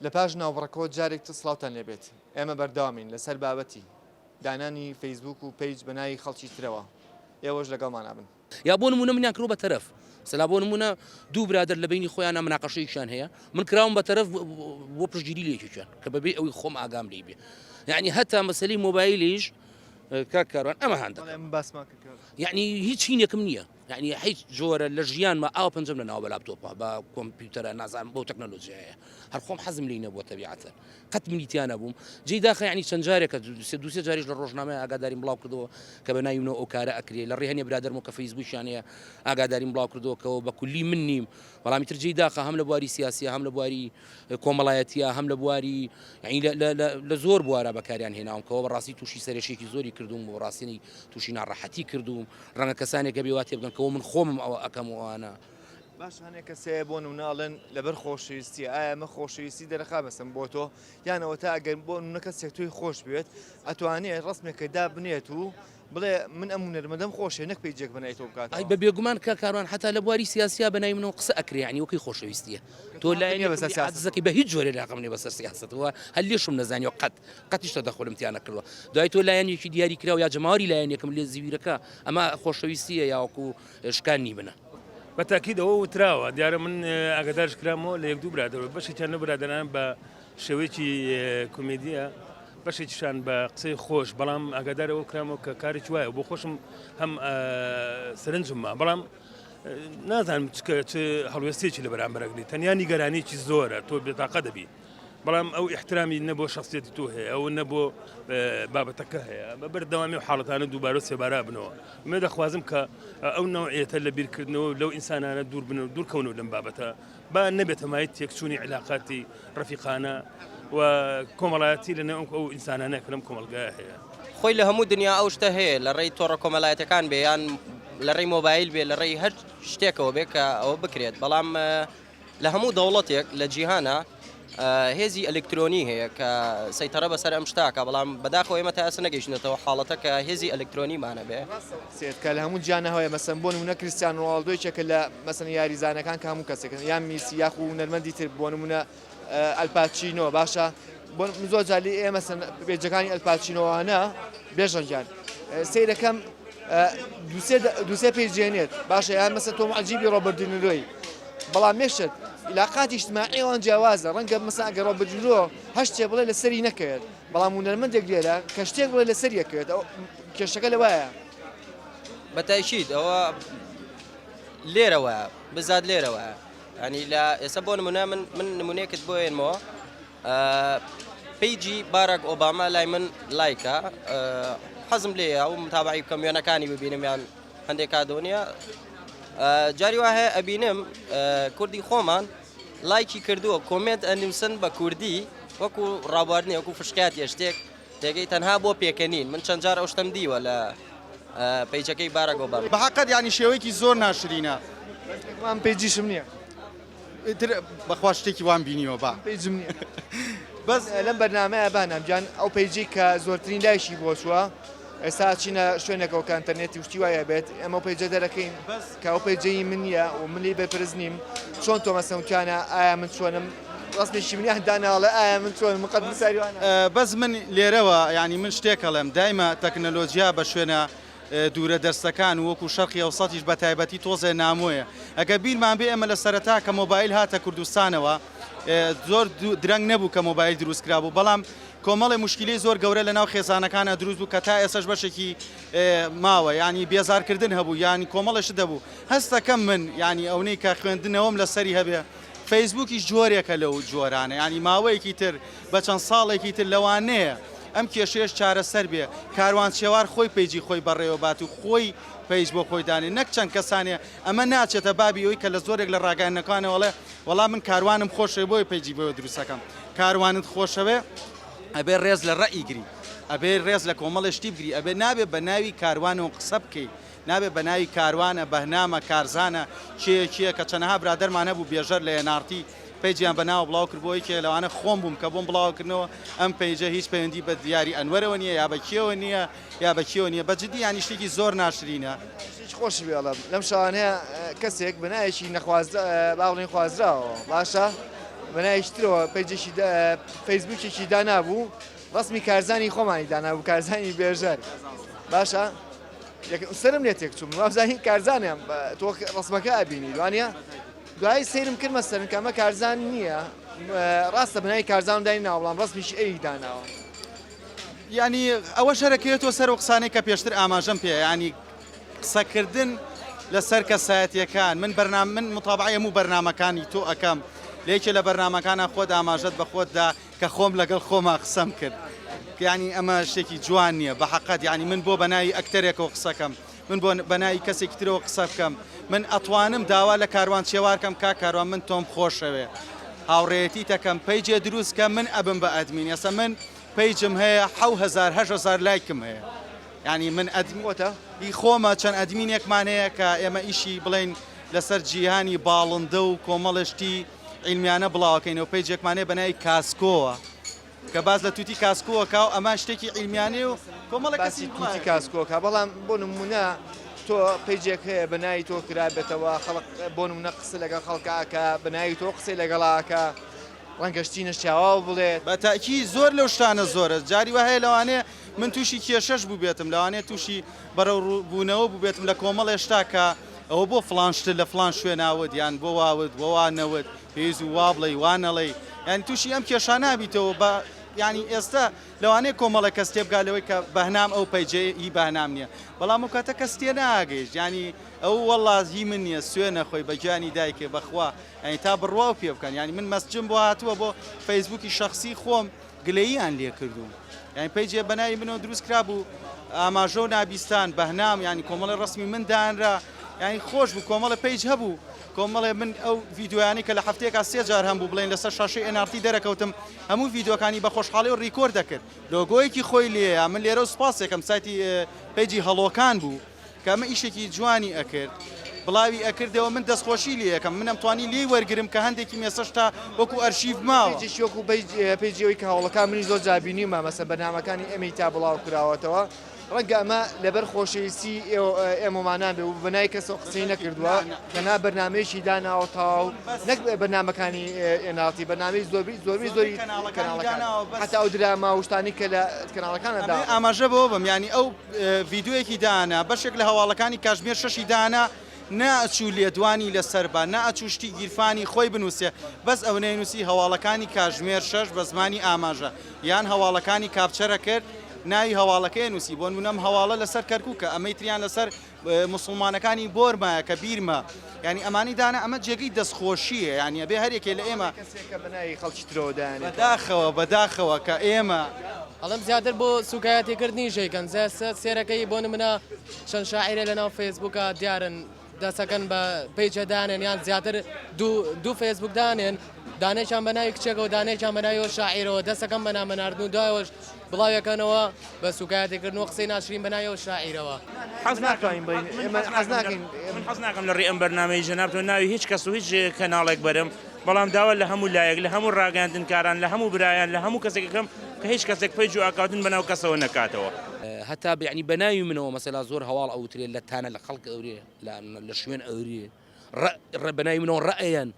لە پاش ناوبڕەکەەوە جارێک سڵاوتان لێبێت ئێمە بەرداوامین لەسەر بابەتی دانانی فەیسبوک و پیج بەناوی خەڵکی ترەوە ئێوەش لەگەڵمان نابن یا بۆ نمونە منیان کڕۆ بە تەرەف سەلا بۆ نمونە دوو برادر لە بینی خۆیان مناقەشەیەکیان هەیە من کراوم بە تەرەف بۆ پشتگیری لێکیان کە بەبێ ئەوی خۆم ئاگام لێ بێ یعنی هەتا مەسەلەی مۆبایلیش کاکاروان ئەمە هەندە یعنی هیچ هینێکم نییە یعنی هیچ جۆرە لە ژیانمە ئاو پەنجەم لە ناو بە لاپتۆپە بە کۆمپیوتەرە نازانم بۆ تەکنەلۆژیایە هەر خۆم حەزم لێ نەبووە تەبیعەتە قەت منیتیان نەبووم جێی داخە یعنی چەند جارێکە دوسێ جاریش لە ڕۆژنامەیە ئاگاداریم بڵاو کردەوە کە بە ناویمەوە ئەو کارە ئەکرێ لە ڕێهێنێ برادرمەوە کە فەیسبووکیان هەیە ئاگاداریم بڵاو کردەوەکەەوە بە کولی من نیم بەڵامی تر جێی داخە هەم لە بواری سیاسیە هەم لە بواری کۆمەڵایەتیە هەم لە بواری لە زۆر بوارە بەکاریان هێناومکەوە بەڕاستی تووشی سەرێشێکی زۆری کردوم بۆ ڕاستینی تووشی ناڕەحەتی کردوم ڕەنگە کەسانێکە بێواتێ بگەن کەەوە من خۆمم ئەوە ئەەکەم وانە باش هەنێک کەسەیە بۆ نموناڵێن لەبەر خۆشەویستی ئایا ئەمە خۆشەویستی دەرەخا بەسم بۆ تۆ یانەوە تا ئەگەر بۆ نمونە کەسێک توی خۆش بێت ئەتوانێت ڕستمێکە دابنێت و بڵێ من ئەم نەرمەدەم خۆشێ نەک پێیجێک بنایتەوە بکات ئای بە بێگومان کە کاروان حتا لە بواری سیاسیا بەناوی منەوە قسە ئەکرێ ینی وەکەی خۆشەویستیە تۆ لایەنزەکەی بە هیچ جۆرە لاقم بەسەر سیاستەوە هەل لێشم نەزانانی و قەتیشتە دەخۆلمتیانە کردوە دوای تۆ لایەنێکی دیاری کراوە یا جەماوەری لایەنێکم لێ زیویرەکە ئەمە خۆشەویستیە یاوەکو شکانی بنە بەتاکیدەوە وتراوە دیارە من ئاگدارش کرامەوە لە یەک دوو برادرەوە بەشێکیان لە برادران بە شێوەیەکی کۆمێدیە بەشێکیشان بە قسەی خۆش بەڵام ئاگادارەوە کرامەوە کە کارێک وایە بۆ خۆشم هەم سەرنجممە بەڵام نازانم هەڵوێستێکی لە بەرامبەرەگری تەنیا نیگەرانێکی زۆرە تۆ بێتاقە دەبی بەڵام ئەو احترامی نەبوو شخصیەتی تۆ هەیە ئەو نەبوو بابەتەکە هەیە بە بەردەوامی و حاڵەتانە دووبارە سێبارا بنەوە مێ دەخوازم کە ئەو نەوعیەتە لە بیرکردنەوە لەو ئینسانانە دوور بن و دوورکەونەوە لەم بابەتە با نەبێتە مای تێکچوونی علاقاتی ڕەفیقانە و کۆمەڵایەتی لەنێو ئەو ئینسانانە کە لەم کۆمەلگایە هەیە خۆی لە هەموو دنیا ئەو شتە هەیە لە ڕێی تۆڕە کۆمەڵایەتەکان بێ یان لە ڕێی مۆبایل بێ لە ڕێی هەر شتێکەوە بێ کە ئەوە بکرێت بەڵام لە هەموو دەوڵەتێک لە جیهانە هێزی ئەلکترۆنی هەیە کە سەیتەرە بەسەر ئەم شتاکە بەڵام بەداخەوە ئێمە تا ئەسە نەگەیشتنێتەوە حاڵەتە کە هێزی ئەلکترۆنیمانە بێ سێت کە لە هەموو جیانە هەیە مەسەن بۆ نمونە کریستیان ڕۆناڵدۆیەکە لە مەسەن یاریزانەکان کە هەموو کەسێکن یان میسی یاخ و نەرمەندی تر بۆ نمونە ئەلپاچینۆ باشە بۆ زۆر جالی ئێمە پێجەکانی ئەلپاچینۆوانە بێژەنجان سیرەکەم دووسێ پێیجێنێت باشە یان مەسە تۆم عەجیبی ڕۆبەردنیرۆی بەڵام مێشت علاقاتی اجتماعیەوان جیاوازە ڕەنگە مەسا ئەگەر ڕۆبەردنیرۆ هەر شتێ بڵێ لەسەری نەکەوێت بەڵام هونەرمەندێک لێرە کە شتێک بڵێ لەسەری یەکەوێت ئەو کێشەکە لەوایە بەتایشید ئەوە لێرەوە بزاد لێرەوە ینی لە ئێستا بۆ نمونە من نمونەیەکت بۆ هێنمەوە پیجی باراک ئۆباما لای من لایکە حەزم لێە و متابعی بکەم وێنەکانی ببینم یان هەندێک کادۆنیە جاری وا هەیە ئەبینم کوردی خۆمان لایکی کردووە کۆمنت ئەنووسن بە کوردی وەکو ڕابواردنی وەکو فشکاتی شتێک تێگەی تەنها بۆ پێکەنین من چەند جار ئەو شتم دیوە لە پیجەکەی باراک ئۆباما بەحەقەت ینی شێوەیەکی زۆر ناشرینە من پیجیشم نییە بەخوا شتێکی وان بینیوە با پیجم نییە بەس لەم بەرنامەیە بانام گیان ئەو پیجی کە زۆرترین لایشی بۆ چووە ئێستا چینە شوێنێکەوە کە ئینتەرنێتی وشتی وایە بێت ئەمە پیجە دەرەکەین کە ئەو پیجەی من نییە و منی بەپرز نیم چۆن تۆ مەسەوتیانە ئایا من چۆنم ڕاستێکی منی هەنداناڵە ئایا من چۆن مقەت مساریوانە بەس من لێرەوە ینی من شتێکەڵێم دایمە تەکنەلۆژیا بە شوێنە دوورە دەرسەکان وەکو شەرقی ئەوسەتیش بە تایبەتی تۆزێ نامۆیە ئەگە بیرمان بێ ئەمە لە سەرەتا کە مۆبایل هاتە کوردستانەوە زۆر درەنگ نەبوو کە مۆبایل دروستکرا بوو بەڵام کۆمەڵی مشکلی زۆر گەورە لە ناو خێزانەکانە دروست بوو کە تا ئێسەش بەشێکی ماوە ینی بێزارکردن هەبوو ینی کۆمەڵش دەبوو هەستەکەم من ینی ئەوەی کە خوێندنەوەم لەسەری هەبێ فەیسبووکیش جۆرێکە لەو جۆرانە ینی ماوەیەکی تر بە چەند ساڵێکی تر لەوانەیە ئەم کێشەیەش چارەسەر بێ کاروان شێوار خۆی پیجی خۆی بەڕێوە بات و خۆی پیج بۆ خۆی دانێ نەک چەند کەسانێ ئەمە ناچێتە بابی ئەوی کە لە زۆرێک لە ڕاگەیەنەکانەوەڵێ وەڵام من کاروانم خۆشەوە بۆی پیجی بۆ دروستەکەم کاروانت خۆشەوێ ئەبێ ڕێز لە ڕەئیگری ئەبێ ڕێز لە کۆمەڵشتی بگری ئەبێ نابێ بە ناوی کاروانەوە قسە بکەی نابێ بە ناوی کاروانە بەهنامە کارزانە کێ کە چەنەها برادەرمان هەبوو بێژەر لە هێنارتی پیجیان بەناو بڵاو کردبووی کە لەوانە خۆم بووم کە بۆم بڵاوکردنەوە ئەم پیجە هیچ پەیوەندی بە دیاری ئەنوەرەوە نییە یا بەکیەوە نییە یا بەکیەوە نییە بەجددی ینی شتێکی زۆر ناشرینە خۆش بێڵم لەم شانەیە کەسێک بنایەکی نەخواز باڵین خوازراوە باشە بەنایشترەوە پێیجێکی فەیسبوکێکی دانابوو ڕسمی کارزانی خۆمانی دانابوو کارزانی بێژەر باشە سرم لێ تێک چوم وابزانین کارزانیان تۆ ڕسمەکە ئەبینی دوانە دوای سیرم کرد مەسەرن کەمە کارزان نییە ڕاستە بنای کارزان دای ناوڵام ڕسمیش ئەی داناوە ینی ئەوە شەرەکەوێتەوە سەر و قسانەی کە پێشتر ئاماژەم پێ ینی قسەکردن لەسەر کەسایەتیەکان من متابعی هەموو بەرنامەکانی تۆ ئەەکەم لێکێ لە بەرنامەکانە خۆت ئاماژەت بە خۆتدا کە خۆم لەگەڵ خۆما قسەم کرد ینی ئەمە شتێکی جوان نییە بە حەقەت ینی من بۆ بەنای ئەکتەرێکەوە قسەکەم من بۆ بەنای کەسێکی ترەوە قسە بکەم من ئەتوانم داوا لە کاروان چێوارکەم کا کاروان من تۆم خۆشەوێ هاوڕێتی تەکەم پەیجێ دروستکە من ئەبم بە ئەدمین ئێستا من پەیجم هەیە 7,000 لایکم هەیە ینی من ئەدمۆتە هی خۆمە چەند ئەدمینێکمان هەیە کە ئێمە ئیشی بڵین لەسەر جیهانی باڵندە و کۆمەڵشتی عیلمیانە بڵاوکەینەوە پەیجێکمانەیە بەنای کاسکۆوە کە باز لە تووتی کاسکۆوەکە و ئەمە شتێکی عیلمیانێ و کۆمەڵە باسی تووتی کاسکۆکە بەڵام بۆ نمونە تۆ پەیجێک هەیە بەنای تۆ کرابێتەوە خەڵک بۆ نمونە قسە لەگەڵ خەڵکاکە بەناوی تۆ قسەی لەگەڵاکە ڕەنگەشتینە چاوا بڵێت بە تاکی زۆر لەو شتانە زۆرە جاری وە هەیە لەوانەیە من تووشی کێشەش بوو بێتم لەوانەیە تووشی بەرەوبوونەوە بوو بێتم لە کۆمەڵ هێشتا کە ئەوە بۆ فلانشتر لە فلان شوێناوت یان بۆ واوت بۆ وانەوت پێویست و وا بڵێ وانەڵێ یانی تووشی ئەم کێشان نابیتەوە بە ینی ئێستا لەوانەیە کۆمەڵە کەس تێبگالەوەی کە بەهنام ئەو پەیجێ هی بەهنام نییە بەڵام و کاتە کەس تێ ناگەیشت ینی ئەو وەڵاز هی من نییە سوێنە خۆی بە گیانی دایکێ بەخوا ینی تا بڕوا و پێ بکەن ینی من مەسجم بۆ هاتووە بۆ فەیسبووکی شخصی خۆم گلەییان لێ کردوم یعنی پەیجێ بەناوی منەوە دروست کرا بوو ئاماژە و نابیستان بەهنام ینی کۆمەڵی ڕسمی من دانرا ینی خۆش بوو کۆمەڵە پەیج هەبوو کۆمەڵێ من ئەو ڤیددیویانی کە لە هەفتەیەکە 3 جار هەم بوو بڵێن لەسەر شاشەی NRT دەرەکەوتم هەموو ڤیددیوەکانی بە خۆشحاڵی و ڕیکۆرد دەکرد لۆگۆیەکی خۆی لێە من لێرە و سپاسێکم سایتی پەیجی هەڵۆکان بوو کە ئەمە ئیشێکی جوانی ئەکرد بڵاوی ئەکردەوە من دەستخۆشی لێ یەکەم منم توانی لێی وەرگرم کە هەندێکی مێسەش تا وەکو ئەرشیف ماوە وەکو پێیجەوەی کە هەوڵەکان منی زۆر جابینی مامەسە بەنامەکانی ئەمی تا بڵاو کراوەتەوە ڕەنگە ئەمە لەبەر خۆشەویستی ئێمەمانان بێ و بەنای کەس قسەی نەکردووە کەنا بەرنمەیەکی داناوە تاو نەک بەرنمەکانی ئێناڵی بەنامەی زۆری کەناڵەکان حتا ئەو دراما وشتانی کە لە کەناڵەکانەدا ئاماژە بۆ بم ینی ئەو ڤیددیوەیەکی دانا بەشێک لە هەواڵەکانی کاژمێر شەشی دانا ناچوو لێدوانی لەسەربا ناچوشتی گیرفانی خۆی بنووسێ بەس ئەو نێنووسی هەواڵەکانی کاژمێر شەش بە زمانی ئاماژە یان هەواڵەکانی کاپچەرە کرد ناوی هەواڵەکەی نووسی بۆ نمونەم هەواڵە لەسەر کەرکووکە ئەمەی تریان لەسەر مسلمانەکانی بۆرمایە کە بیرمە ینی ئەمانی دانا ئەمە جێگەی دەستخۆشیە ینی بێ هەرێکێ لە ئێمە بەنای خەڵکی ترۆدان بەداخەوە کە ئێمە ئەڵم زیاتر بۆ سوکایەتێکردنی ژێکەن سێرەکەی بۆ نمونە چەند شاعرە لەناو فەیسبووکە دیارن دەسەکەن بە پەیجەدانێن یان زیاتر دوو فەیسبوک دانێن دانێکیان بەناوی کچێکەوە دانێکیان بەناویەوە شاعیرەوە دەسەکەم بە نامەناردن و دوایەوەش بڵاویەکەنەوە بە سوکایەتێکردنەوە قسەی ناشرین بەناویەوە شاعیرەوە حەز ناکەین حەز ناکەم لە ڕێ ئەم بەرنامەی ژەنابتۆ ناوی هیچ کەس و هیچ کەناڵێک بەرم بەڵام داوا لە هەموو لایەک لە هەموو ڕاگەاندنکاران لە هەموو برایان لە هەموو کەسێکەکەم کە هیچ کەسێک پێیج و ئاکاوتن بەناو کەسەوە نەکاتەوە هەتا بەعنی بەناوی منەوە مەسەلا زۆر هەواڵ ئەوترێت لە تانە لە خەڵک ئەورێ لە شوێن ئەوریێ بەناوی منەوە ڕەئەیەن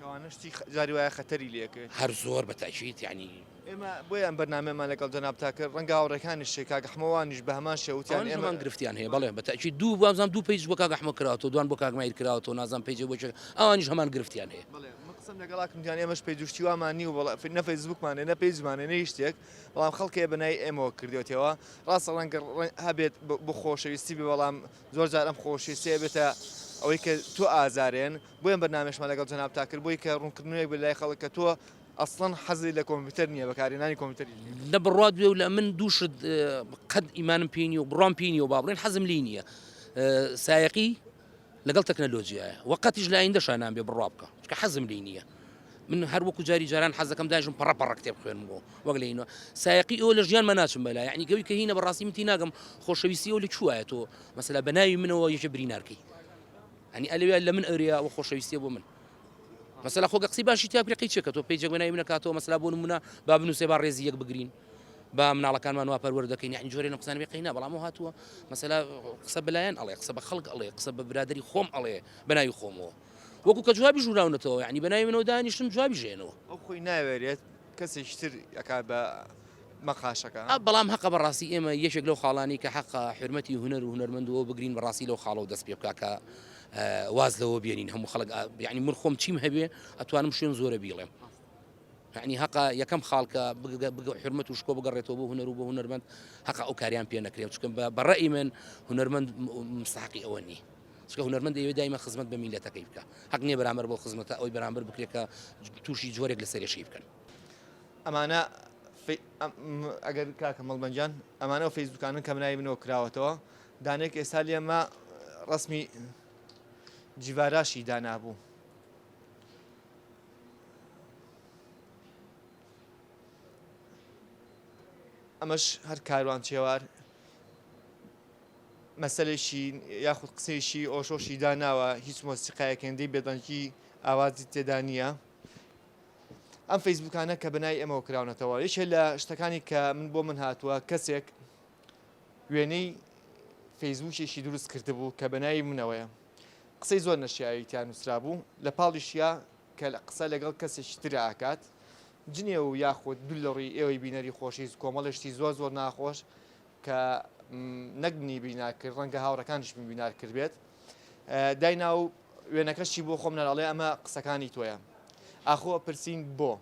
کەوانشتی جاری وایە خەتەری لێکرد هەر زۆر بەتاکید یعنی ئێمە بۆیان بەرنامەمان لەگەڵ جەناب تاکە ڕەنگە هاوڕێکانیش کاکە حمەوانیش بە هەمان شێوتیان ئێمەمان گرفتیان هەیە بەڵێ بەتاکید دوو بازام دوو پێیج بۆ کاکە حمە کراوەوە دوان بۆ کاکمایر کراوەوە نازان پێیجێ بۆ ئەوانیش هەمان گرفتیان هەیە قسم لەگەڵاکم دیان ئێمەش پێیجوشتی وامانی و نە فەیسبوکمانێ نە پێیجمانێ نە شتێک بەڵام خەڵکێ بەنای ئێمەوە کردوێتەوە ڕاستە ڕەنگە هەبێت بۆ خۆشەویستی بێ بەڵام زۆر جار ئەم خۆشەویستیە بێتە ئەوەی کە تۆ ئازارێن بۆیان بەرنامێشمان لەگەڵ جەناب تا کرد بۆی کە ڕوونکردنەوەی بە لای خەڵک کە تۆ ئەسڵەن حەزی لە کۆمپیوتەر نییە بەکارهێنانی کۆمپیوتەری لە بڕات بێ و لە من دووشت قەت ئیمانم پێینی و بڕام پێینی و با بڵێن حەزم لی نییە سایقی لەگەڵ تەکنەلۆجیایە وەقەتیش لە ئایندەشانان بێ بڕوا بکە کە حەزم لی نییە من هەر وەکو جاری جاران حەزەکەم داژم پەڕەپەڕە کتێب خوێنم بۆ وەک لەینەوە سایقی ئەوە لە ژیانمە ناچم بەلا یعنی گەوی کە هینە بەڕاستی منتی ناگەم خۆشەویستی ئەو لە چوایە تۆ مەسەلا بەناوی منەوە یەکە برینارکەی ینی ئەلوێ لە من ئەوریە و خۆشەویستیە بۆ من مەسەلا خۆ قسەی باشی تا پرێقی چێکە تۆ پێیجێک بەناوی منەکاتەوە مەسەلا بۆ نمونە با بنووسێ با ڕێزی یەک بگرین با مناڵەکانمان وا پەروەردە دەکەین یعنی جۆرێ لە قسانە بێقینە بەڵام هاتووە مەسەلا قسە بەلایەن ئەڵێ قسە بە خەڵک ئەڵێ قسە بە برادری خۆم ئەڵێ بەناوی خۆمەوە وەکو کە جوابی ژوراونەتەوە یعنی بەناوی منەوە دانیشتم جوابی ژێنەوە ئەو خۆی ناوێرێت کەسێکتر ئەکا بە مەقاشەکە بەڵام حەقە بەڕاستی ئێمە یەکێک لەو خاڵانی کە حەقە حرمەتی هونەر و هونەرمەندەوە بگرین بەڕاستی لەو خاڵەوە دەست پێ بکە کە واز لەوە بێنین هەموو خەڵک یعنی من خۆم چیم هەبێ ئەتوانم شوێن زۆرە بیڵێم یعنی حەقا یەکەم خاڵکە حرمەت و شکۆ بگەڕێتەوە بۆ هونەر و بۆ هونەرمەند حەقا ئەو کاریان پێ نەکرێت چکە بەڕێی من هونەرمەند مستحقی ئەوە نی چکە هونەرمەند دەیەوێت دایمە خزمەت بە میلەتەکەی بکە حەق نییە بەرامبەر بۆ خزمەتە ئەوی بەرامبەر بکرێت کە تووشی جۆرێک لە سەرێشی بکەن ئەمانە ئەگەر کاکە مەڵبەنجان ئەمانە فەیسبوکانن کە منای منەوە کراوەتەوە دانێک ئێستا لێمە ڕسمی جیڤاراشی دانابوو ئەمەش هەر کاروان چێوار مەسەلێکی یاخود قسەیشی ئۆشۆشی داناوە هیچ مۆسیقایەکەندەی بێدەنگی ئاوازی تێدا نییە ئەم فەیسبوکانە کە بەنای ئەمەوە کراونەتەوە یەکێ لە شتەکانی کە من بۆ من هاتووە کەسێک وێنەی فەیسبوکێکی دروست کردبوو کە بەنای منەوەیە قسەی زۆر نەشیاییتیان نووسرا بوو لە پاڵیشیا کە لە قسە لەگەڵ کەسێکی تر ئاکات جنێ و یاخود دوولەڕی ئێوەی بینەری خۆشی کۆمەڵشتی زۆر زۆر ناخۆش کە نەگنی بیناکرد ڕەنگە هاوڕەکانیش من بینار کرد بێت داینا و وێنەکەشی بۆ خۆم نەڵێ ئەمە قسەکانی تۆیە ئاخۆ پرسین بۆ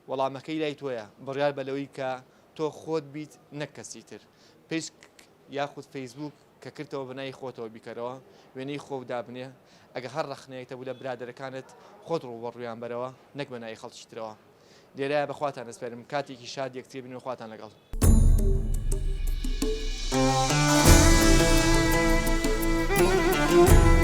وەڵامەکەی لای تۆیە بڕیار بەلەوەی کە تۆ خۆت بیت نەک کەسی تر پێش یاخود فەیسبوک کە کردەوە بنای خۆتەوە بیکەرەوە وێنەی خۆ دابنێ ئەگە هەر ڕەخنەیەکتە بوو لە برادەرەکانت خۆت ڕووبەڕویان بەرەوە نەک بەنای خەڵکیترەوە لێرەیە بەخواتان دەسپێرم کاتێکی شاد یەکتری بن و خواتان لەگەڵ Thank you.